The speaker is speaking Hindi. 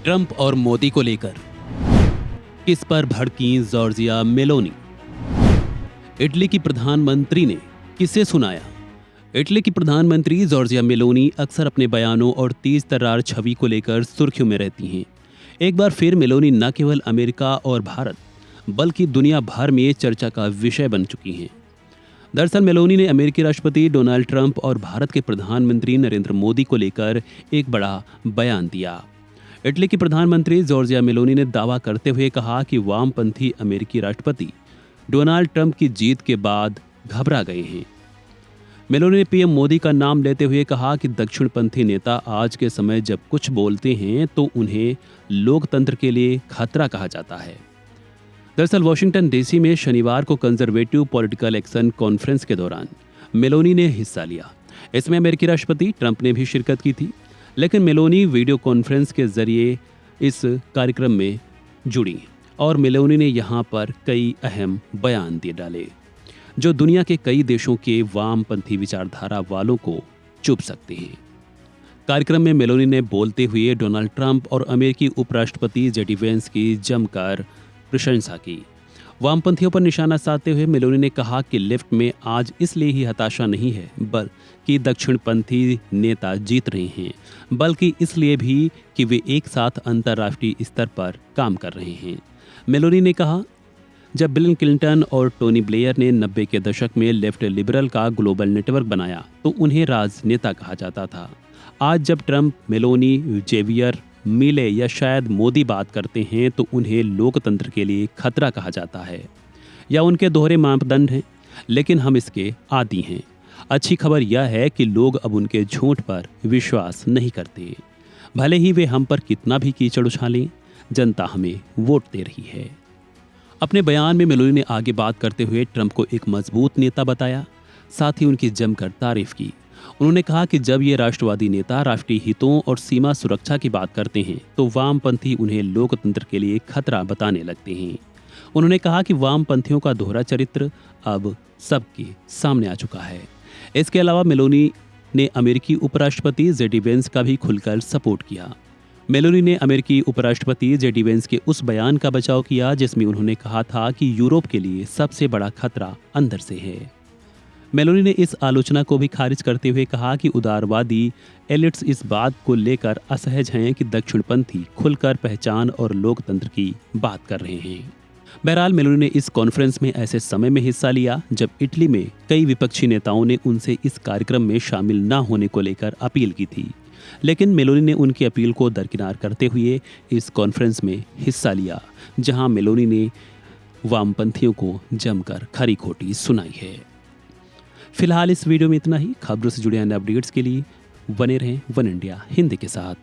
ट्रंप और मोदी को लेकर किस पर भड़कीं जॉर्जिया मेलोनी। इटली की प्रधानमंत्री ने किसे सुनाया। इटली की प्रधानमंत्री जॉर्जिया मेलोनी अक्सर अपने बयानों और तेज तर्रार छवि को लेकर सुर्खियों में रहती हैं। एक बार फिर मेलोनी न केवल अमेरिका और भारत बल्कि दुनिया भर में चर्चा का विषय बन चुकी हैं। दरअसल मेलोनी ने अमेरिकी राष्ट्रपति डोनाल्ड ट्रंप और भारत के प्रधानमंत्री नरेंद्र मोदी को लेकर एक बड़ा बयान दिया। इटली की प्रधानमंत्री जॉर्जिया मेलोनी ने दावा करते हुए कहा कि वामपंथी अमेरिकी राष्ट्रपति डोनाल्ड ट्रंप की जीत के बाद घबरा गए हैं। मेलोनी ने पीएम मोदी का नाम लेते हुए कहा कि दक्षिणपंथी नेता आज के समय जब कुछ बोलते हैं तो उन्हें लोकतंत्र के लिए खतरा कहा जाता है। दरअसल वॉशिंगटन डीसी में शनिवार को कंजर्वेटिव पॉलिटिकल एक्शन कॉन्फ्रेंस के दौरान मेलोनी ने हिस्सा लिया। इसमें अमेरिकी राष्ट्रपति ट्रंप ने भी शिरकत की थी, लेकिन मेलोनी वीडियो कॉन्फ्रेंस के जरिए इस कार्यक्रम में जुड़ी और मेलोनी ने यहां पर कई अहम बयान दे डाले जो दुनिया के कई देशों के वामपंथी विचारधारा वालों को चुभ सकते हैं। कार्यक्रम में मेलोनी ने बोलते हुए डोनाल्ड ट्रंप और अमेरिकी उपराष्ट्रपति जेडी वेंस की जमकर प्रशंसा की। वामपंथियों पर निशाना साधते हुए मेलोनी ने कहा कि लेफ्ट में आज इसलिए ही हताशा नहीं है बल्कि दक्षिणपंथी नेता जीत रहे हैं, बल्कि इसलिए भी कि वे एक साथ अंतर्राष्ट्रीय स्तर पर काम कर रहे हैं। मेलोनी ने कहा, जब बिल क्लिंटन और टोनी ब्लेयर ने 90 के दशक में लेफ्ट लिबरल का ग्लोबल नेटवर्क बनाया तो उन्हें राजनेता कहा जाता था। आज जब ट्रंप, मेलोनी, जेवियर मिले या शायद मोदी बात करते हैं तो उन्हें लोकतंत्र के लिए खतरा कहा जाता है या उनके दोहरे मापदंड हैं, लेकिन हम इसके आदी हैं। अच्छी खबर यह है कि लोग अब उनके झूठ पर विश्वास नहीं करते। भले ही वे हम पर कितना भी कीचड़ उछालें, जनता हमें वोट दे रही है। अपने बयान में मेलोनी ने आगे बात करते हुए ट्रंप को एक मजबूत नेता बताया, साथ ही उनकी जमकर तारीफ की। उन्होंने कहा कि जब ये राष्ट्रवादी नेता राष्ट्रीय हितों और सीमा सुरक्षा की बात करते हैं तो वामपंथी उन्हें लोकतंत्र के लिए खतरा बताने लगते हैं। उन्होंने कहा कि वामपंथियों का दोहरा चरित्र अब सबके सामने आ चुका है। इसके अलावा मेलोनी ने अमेरिकी उपराष्ट्रपति जेडी वेंस का भी खुलकर सपोर्ट किया। मेलोनी ने अमेरिकी उपराष्ट्रपति जेडी वेंस के उस बयान का बचाव किया जिसमें उन्होंने कहा था कि यूरोप के लिए सबसे बड़ा खतरा अंदर से है। मेलोनी ने इस आलोचना को भी खारिज करते हुए कहा कि उदारवादी एलिट्स इस बात को लेकर असहज हैं कि दक्षिणपंथी खुलकर पहचान और लोकतंत्र की बात कर रहे हैं। बहरहाल मेलोनी ने इस कॉन्फ्रेंस में ऐसे समय में हिस्सा लिया जब इटली में कई विपक्षी नेताओं ने उनसे इस कार्यक्रम में शामिल न होने को लेकर अपील की थी, लेकिन मेलोनी ने उनकी अपील को दरकिनार करते हुए इस कॉन्फ्रेंस में हिस्सा लिया, जहां मेलोनी ने वामपंथियों को जमकर खरी खोटी सुनाई है। फिलहाल इस वीडियो में इतना ही। खबरों से जुड़े अन्य अपडेट्स के लिए बने रहें वन इंडिया हिंदी के साथ।